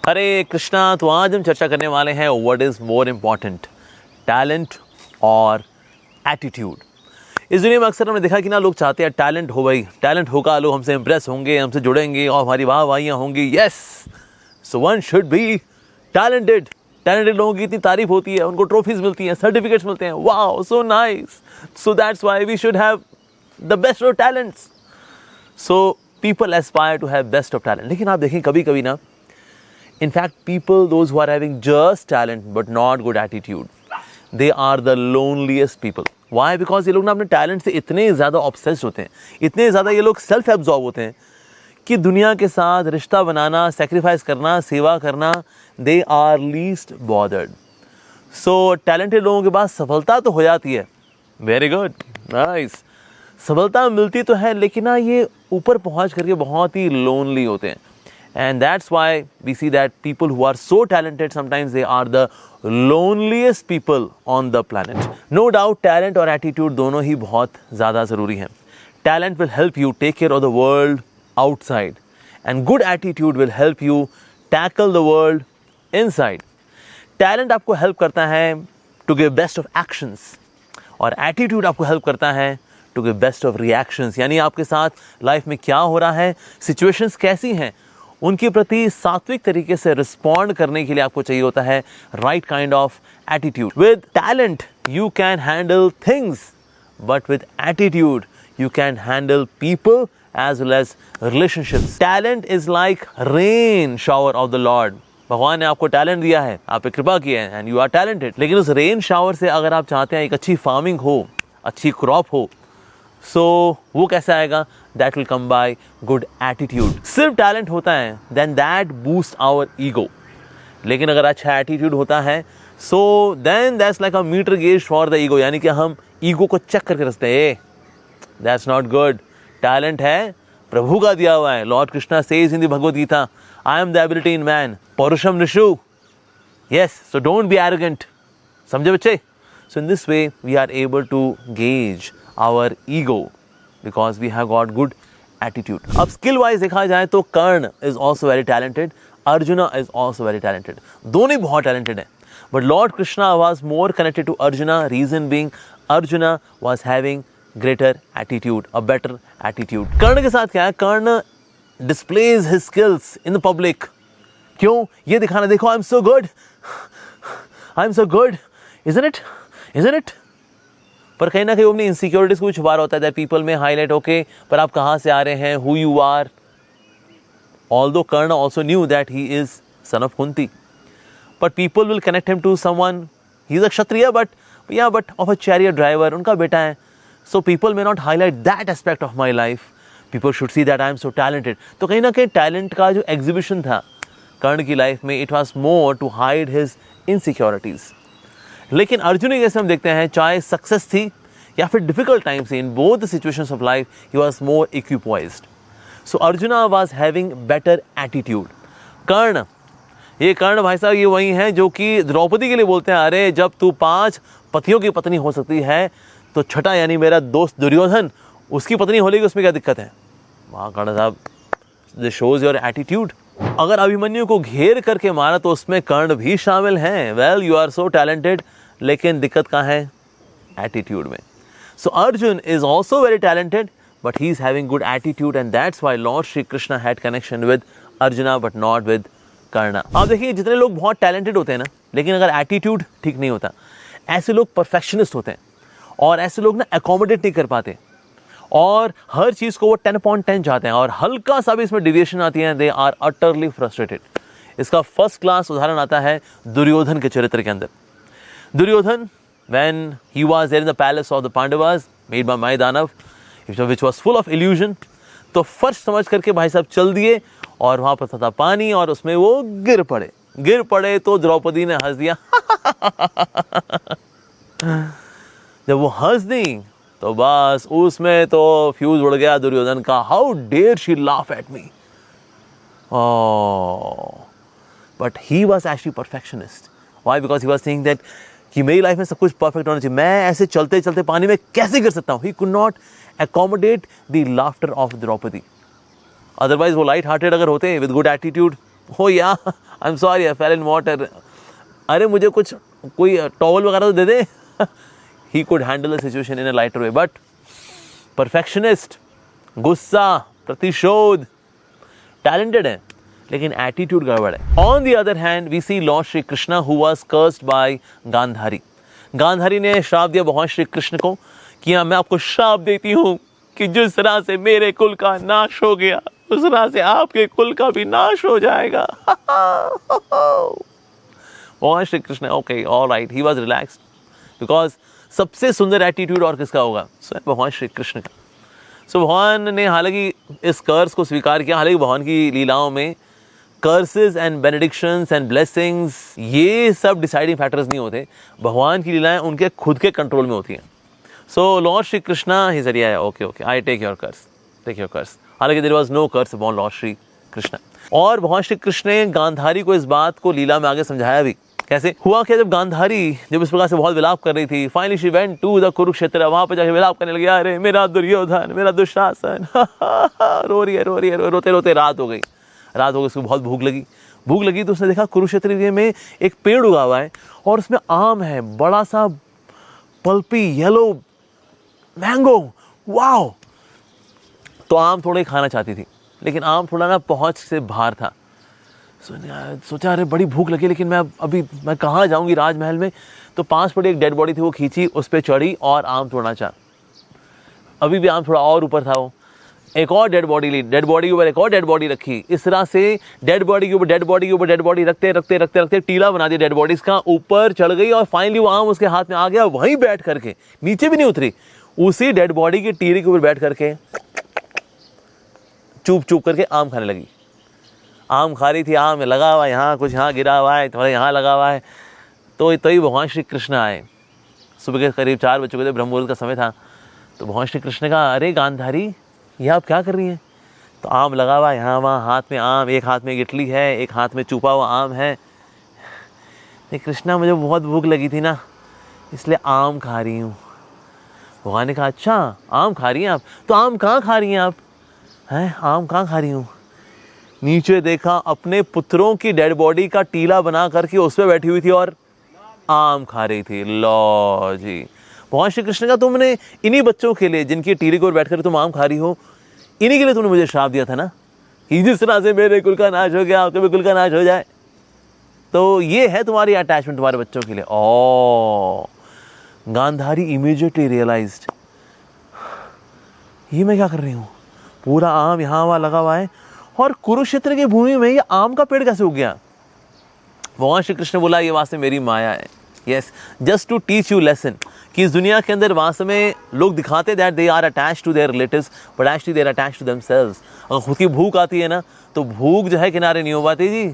हरे कृष्णा। तो आज हम चर्चा करने वाले हैं what is more important, talent और एटीट्यूड। इस दुनिया में अक्सर हमने देखा कि ना लोग चाहते हैं टैलेंट हो, भाई टैलेंट होगा, लोग हमसे इम्प्रेस होंगे, हमसे जुड़ेंगे और हमारी वाह वाहियाँ होंगी। Yes, so one should be talented. Talented लोगों की इतनी तारीफ होती है, उनको ट्रॉफीज मिलती हैं, सर्टिफिकेट्स मिलते हैं, wow so nice. So that's why we should have the best of talents. So people aspire to have best of talent. लेकिन आप देखें कभी कभी ना, in fact people those who are having just talent but not good attitude, they are the loneliest people. Why? Because ये लोग ना अपने टैलेंट से इतने ज़्यादा ऑब्सेस्ड होते हैं, इतने ज़्यादा ये लोग सेल्फ एब्जॉर्ब होते हैं कि दुनिया के साथ रिश्ता बनाना, सेक्रीफाइस करना, सेवा करना, they are least bothered. So talented लोगों के पास सफलता तो हो जाती है, वेरी गुड, नाइस, सफलता मिलती तो है, लेकिन ना ये ऊपर पहुँच करके बहुत ही लोनली होते हैं। And that's why we see that people who are so talented, sometimes they are the loneliest people on the planet. No doubt talent और attitude दोनों ही बहुत ज़्यादा ज़रूरी हैं। Talent will help you take care of the world outside and good attitude will help you tackle the world inside. Talent आपको help करता है to give best of actions और attitude आपको help करता है to give best of reactions। यानी आपके साथ लाइफ में क्या हो रहा है, situations कैसी हैं, उनके प्रति सात्विक तरीके से रिस्पॉन्ड करने के लिए आपको चाहिए होता है right kind of attitude. With talent you can handle things, but with attitude you can handle people as well as relationships. Talent is like rain shower of the lord. भगवान ने आपको टैलेंट दिया है, आप पे कृपा की है एंड यू आर टैलेंटेड। लेकिन उस रेन शावर से अगर आप चाहते हैं एक अच्छी फार्मिंग हो, अच्छी क्रॉप हो, सो वो कैसे आएगा? That will come by good attitude. सिर्फ टैलेंट होता है then that boost our ego, लेकिन अगर अच्छा एटीट्यूड होता है so then that's like a meter gauge for the ego. यानी कि हम ईगो को चेक करके रखते हैं, दैट्स नॉट गुड। टैलेंट है प्रभु का दिया हुआ है। Lord Krishna says in the Bhagavad Gita, I am the ability in man, पौरुषम निषु। Yes, so don't be arrogant. समझे बच्चे? So in this way we are able to gauge our ego because we have got good attitude. अब skill wise देखा जाए तो कर्ण is also very talented, Arjuna is also very talented. दोनों ही बहुत talented हैं, but Lord Krishna was more connected to Arjuna. Reason being Arjuna was having greater attitude, a better attitude. कर्ण के साथ क्या है? कर्ण displays his skills in the public. क्यों? ये दिखाना, देखो I'm so good, I'm so good, isn't it? Isn't it? पर कहीं ना कहीं वो अपनी इनसिक्योरिटीज को छुपा रहा होता है दैट पीपल में हाईलाइट ओके, पर आप कहाँ से आ रहे हैं, who you are. Although Karna also knew that he is son of Kunti, but people will connect him to someone, he is a kshatriya but of a chariot driver, उनका बेटा है। So people may not highlight that aspect of my life, people should see that I am so talented. तो कहीं ना कहीं talent का जो exhibition था कर्ण की लाइफ में, it was more to hide his insecurities. लेकिन अर्जुन के जैसे हम देखते हैं, चाहे सक्सेस थी या फिर डिफिकल्ट टाइम से, in both the situations of life he was more equipoised. So Arjuna was having better attitude. Karna, ये कर्ण भाई साहब ये वही हैं जो कि द्रौपदी के लिए बोलते हैं, अरे जब तू 5 पतियों की पत्नी हो सकती है तो छठा यानी मेरा दोस्त दुर्योधन, उसकी पत्नी हो लेगी, उसमें क्या दिक्कत है? वाह कर्ण साहब, दिस शोज योर एटीट्यूड। अगर अभिमन्यु को घेर करके मारा तो उसमें कर्ण भी शामिल हैं। Well you are so talented, लेकिन दिक्कत कहाँ है? एटीट्यूड में। So Arjun is also very talented but he is having good attitude and that's why Lord Shri Krishna had connection with Arjuna but not with Karna. आप देखिए जितने लोग बहुत टैलेंटेड होते हैं ना, लेकिन अगर एटीट्यूड ठीक नहीं होता, ऐसे लोग परफेक्शनिस्ट होते हैं और ऐसे लोग ना अकोमोडेट नहीं कर पाते और हर चीज़ को वो 10/10 चाहते हैं और हल्का सा भी इसमें डिविएशन आती है, दे आर अटरली फ्रस्ट्रेटेड। इसका फर्स्ट क्लास उदाहरण आता है दुर्योधन के चरित्र के अंदर। Duryodhan, when he was there in the palace of the Pandavas made by Maidanav, which was full of illusion, तो फर्श समझ करके भाई साहब चल दिए और वहाँ पर था पानी और उसमें वो गिर पड़े तो द्रौपदी ने हंस दिया। जब वो हंस दी तो बस उसमें तो फ्यूज उड़ गया दुर्योधन का। How dare she laugh at me. But he was actually perfectionist. Why? Because he was thinking that कि मेरी लाइफ में सब कुछ परफेक्ट होना चाहिए, मैं ऐसे चलते चलते पानी में कैसे गिर सकता हूँ। He could not accommodate the laughter of Draupadi. Otherwise वो लाइट हार्टेड अगर होते विद गुड एटीट्यूड हो या I am sorry I fell in water, अरे मुझे कुछ कोई टॉवल वगैरह तो दे दे। He could handle the situation in a lighter way, but perfectionist, गुस्सा, प्रतिशोध, टैलेंटेड है लेकिन एटीट्यूड गड़बड़ है। On the other hand we see Lord Shri Krishna who was cursed bye Gandhari. Gandhari ने श्राप दिया भगवान श्री कृष्ण को कि हाँ मैं आपको श्राप देती हूँ कि जिस तरह से मेरे कुल का नाश हो गया उस तरह से आपके कुल का भी नाश हो जाएगा। भगवान Shri Krishna okay alright, he was relaxed because सबसे सुंदर एटीट्यूड और किसका होगा? स्वयं भगवान श्री कृष्ण का। सो भगवान ने हालांकि इस कर्स को स्वीकार किया, हालांकि भगवान की लीलाओं में कर्सेस एंड बेनेडिक्शंस एंड ब्लेसिंग्स ये सब डिसाइडिंग फैक्टर्स नहीं होते, भगवान की लीलाएं उनके खुद के कंट्रोल में होती हैं। So Lord Shri Krishna he said okay okay I take your curse, हालांकि there was no curse upon Lord Shri Krishna. और भगवान श्री कृष्ण ने गांधारी को इस बात को लीला में आगे समझाया भी। कैसे हुआ क्या? जब गांधारी जब इस प्रकार से बहुत विलाप कर रही थी, finally she went to the Kurukshetra, वहां पर जाके विलाप करने लगी, अरे मेरा दुर्योधन, मेरा दुशासन, रो रही है रोते रोते रात हो गई उसको बहुत भूख लगी तो उसने देखा कुरुक्षेत्र में एक पेड़ उगा हुआ है और उसमें आम है, बड़ा सा पल्पी येलो मैंगो, वाओ। तो आम थोड़ा ही खाना चाहती थी लेकिन आम थोड़ा ना पहुंच से बाहर था। सोचा अरे बड़ी भूख लगी लेकिन मैं कहाँ जाऊंगी राजमहल में, तो पास पड़ी एक डेड बॉडी थी, वो खींची, उस पर चढ़ी और आम तोड़ना चाहा। अभी भी आम थोड़ा और ऊपर था, वो एक और डेड बॉडी ली, डेड बॉडी के ऊपर एक और डेड बॉडी रखी, इस तरह से डेड बॉडी के ऊपर डेड बॉडी रखते टीला बना दिया डेड बॉडीज का, ऊपर चढ़ गई और फाइनली वो आम उसके हाथ में आ गया। वहीं बैठ करके, नीचे भी नहीं उतरी, उसी डेड बॉडी के टीले के ऊपर बैठ करके चुप करके आम खाने लगी। आम खा रही थी, आम लगा हुआ है यहाँ, कुछ यहाँ गिरा हुआ है, थोड़ा यहाँ लगा हुआ है। तो ही भगवान श्री कृष्ण आए। सुबह के करीब 4 बज चुके थे, ब्रह्म मुहूर्त का समय था। तो भगवान श्री कृष्ण ने कहा, अरे गांधारी ये आप क्या कर रही हैं? तो आम लगा हुआ यहाँ वहाँ, हाथ में आम, एक हाथ में गिटली है, एक हाथ में चुपा हुआ आम है। कृष्णा मुझे बहुत भूख लगी थी ना, इसलिए आम खा रही हूँ। भगवान ने कहा, अच्छा आम खा रही हैं आप? तो आम कहाँ खा रही हैं आप? हैं, आम कहाँ खा रही हूँ? नीचे देखा, अपने पुत्रों की डेड बॉडी का टीला बना करके उस पर बैठी हुई थी और आम खा रही थी। लो जी, भगवान श्री कृष्ण का तुमने इन्हीं बच्चों के लिए जिनकी टीले के ऊपर बैठकर तुम आम खा रही हो, इन्हीं के लिए तुमने मुझे श्राप दिया था ना कि जिस तरह से मेरे कुल का नाश हो गया आपके भी कुल का नाश हो जाए। तो ये है तुम्हारी अटैचमेंट तुम्हारे बच्चों के लिए। ओ, गांधारी इमीडिएटली रियलाइज्ड, ये मैं क्या कर रही हूँ? पूरा आम यहाँ वहाँ लगा हुआ है और कुरुक्षेत्र की भूमि में ये आम का पेड़ कैसे उग गया? भगवान श्री कृष्ण बोला, ये वास्तव में मेरी माया है। Yes, just to teach you lesson कि इस दुनिया के अंदर वास्तव में लोग दिखाते that they are attached to their relatives but actually they are attached to themselves. अगर खुद की भूख आती है ना तो भूख जो है किनारे नहीं हो पाती जी,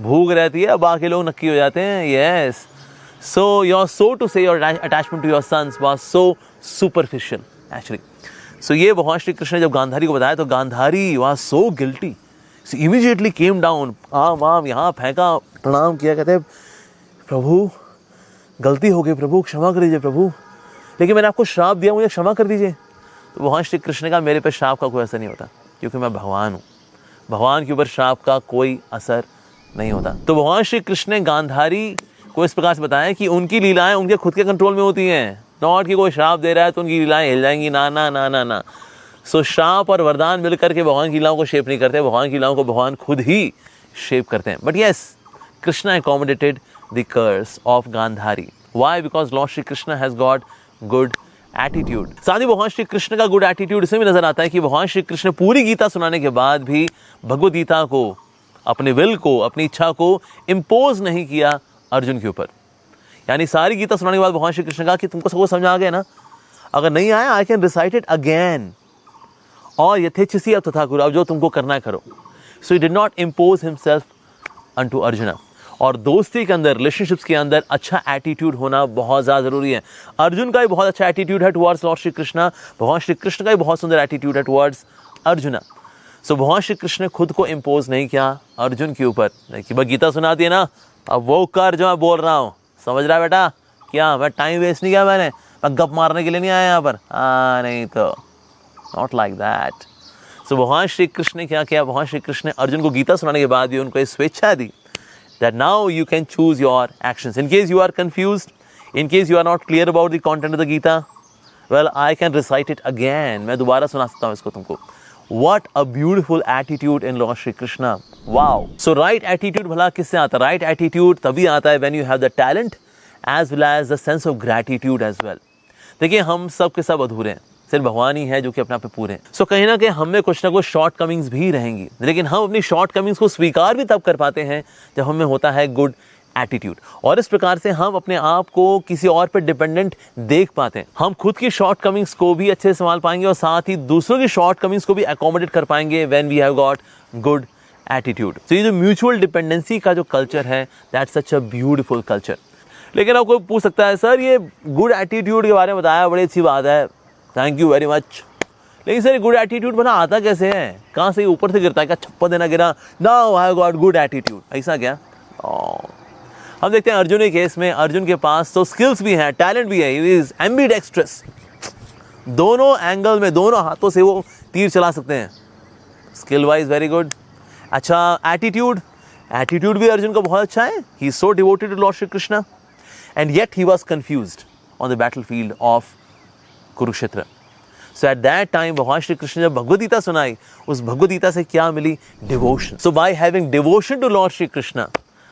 भूख रहती है, बाकी लोग नक्की हो जाते हैं। Yes, so your so to say your attachment to your sons was so superficial actually. So ये भगवान श्री कृष्ण ने जब गांधारी को बताया तो Gandhari was so guilty, immediately came down, आम यहाँ फेंका, प्रणाम किया, कहते प्रभु गलती हो गई, प्रभु क्षमा कर दीजिए प्रभु, लेकिन मैंने आपको श्राप दिया, मुझे क्षमा कर दीजिए। तो भगवान श्री कृष्ण का, मेरे पे श्राप का कोई असर नहीं होता क्योंकि मैं भगवान हूँ, भगवान के ऊपर श्राप का कोई असर नहीं होता। तो भगवान श्री कृष्ण ने गांधारी को इस प्रकार से बताया कि उनकी लीलाएं उनके खुद के कंट्रोल में होती हैं, नॉट कि कोई श्राप दे रहा है तो उनकी लीलाएं हिल जाएंगी, ना ना ना ना ना। सो श्राप और वरदान मिलकर के भगवान की लीलाओं को शेप नहीं करते, भगवान की लीलाओं को भगवान खुद ही शेप करते हैं। But yes, Krishna accommodated the curse of Gandhari. Why? Because Lord Shri Krishna has got good attitude। साथ ही भगवान श्री कृष्ण का गुड एटीट्यूड इसमें भी नजर आता है कि भगवान श्री कृष्ण पूरी गीता सुनाने के बाद भी भगवद गीता को, अपने विल को, अपनी इच्छा को इम्पोज नहीं किया अर्जुन के ऊपर। यानी सारी गीता सुनाने के बाद भगवान श्री कृष्ण का कि तुमको सबको समझ आ गया ना, अगर नहीं आया I can recite it again, और यथेच्छसी अब तथा करो, अब जो तुमको करना है करो। So he did not impose himself unto Arjuna. और दोस्ती के अंदर, रिलेशनशिप्स के अंदर अच्छा एटीट्यूड होना बहुत ज़्यादा ज़रूरी है। अर्जुन का भी बहुत अच्छा एटीट्यूड है टुवर्ड्स लॉर्ड श्री कृष्णा, भगवान श्री कृष्ण का भी बहुत सुंदर एटीट्यूड है टुवर्ड्स अर्जुना। सो भगवान श्री कृष्ण ने खुद को इम्पोज नहीं किया अर्जुन के ऊपर कि भाई गीता सुना दी है ना, अब वो कर जो मैं बोल रहा हूँ, समझ रहा है बेटा? क्या मैं टाइम वेस्ट नहीं किया, मैं गप मारने के लिए नहीं आया यहाँ पर, हाँ नहीं तो, नॉट लाइक दैट। सो भगवान श्री कृष्ण ने क्या किया, भगवान श्री कृष्ण ने अर्जुन को गीता सुनाने के बाद भी उनको ये स्वेच्छा दी that now you can choose your actions. In case you are confused, in case you are not clear about the content of the Gita, well, I can recite it again. मैं दोबारा सुना सकता हूँ इसको तुमको. What a beautiful attitude in Lord Shri Krishna. Wow. So right attitude भला किससे आता है? Right attitude तभी आता है when you have the talent as well as the sense of gratitude as well. देखिए हम सब के सब अधूरे हैं, सिर्फ भगवान ही है जो कि अपने आप पे पूरे हैं. सो कहीं ना कहीं हम में कुछ ना कुछ शॉर्ट कमिंग्स भी रहेंगी, लेकिन हम अपनी शॉर्ट कमिंग्स को स्वीकार भी तब कर पाते हैं जब हमें होता है गुड एटीट्यूड. और इस प्रकार से हम अपने आप को किसी और पर डिपेंडेंट देख पाते हैं. हम खुद की शॉर्ट कमिंग्स को भी अच्छे से संभाल पाएंगे और साथ ही दूसरों की शॉर्ट कमिंग्स को भी अकोमोडेट कर पाएंगे when we have got good attitude. तो ये जो म्यूचुअल डिपेंडेंसी का जो कल्चर है, that's such a beautiful culture. लेकिन आपको पूछ सकता है सर ये गुड एटीट्यूड के बारे में बताया, बड़ी अच्छी बात है, थैंक यू वेरी मच, लेकिन सर गुड एटीट्यूड बना आता कैसे है? कहाँ से ऊपर से गिरता है क्या? छप्पा देना गिरा, now I have got good attitude, ऐसा क्या? हम देखते हैं अर्जुन के केस में, अर्जुन के पास तो स्किल्स भी हैं, टैलेंट भी है, ही इज एम्बिडेक्स्ट्रस. दोनों एंगल में, दोनों हाथों से वो तीर चला सकते हैं. Skill wise very good. अच्छा एटीट्यूड, एटीट्यूड भी अर्जुन का बहुत अच्छा है. He is so devoted to Lord Shri Krishna and yet he was confused on the battlefield of Kurukshetra. So at that time भगवान श्री कृष्ण जब भगवद गीता सुनाई, उस भगवद गीता से क्या मिली? Devotion. So by having devotion to Lord Shri Krishna,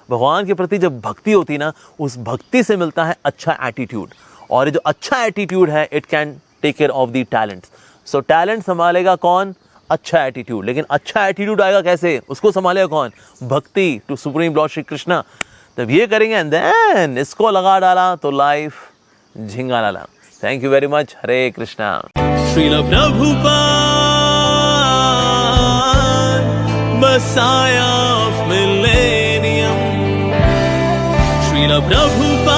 भगवान के प्रति जब भक्ति होती ना, उस भक्ति से मिलता है अच्छा एटीट्यूड. और ये जो अच्छा एटीट्यूड है, it can take care of the talent. So talent संभालेगा कौन? अच्छा एटीट्यूड. लेकिन अच्छा एटीट्यूड आएगा कैसे? उसको संभालेगा कौन? Bhakti to supreme lord Shri Krishna. तब ये करेंगे एंड देन इसको लगा डाला तो लाइफ झिंगा डाला. Thank you very much. Hare Krishna. Srila Prabhupada, Messiah of Millennium. Srila Prabhupada,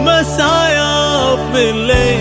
Messiah of Millennium.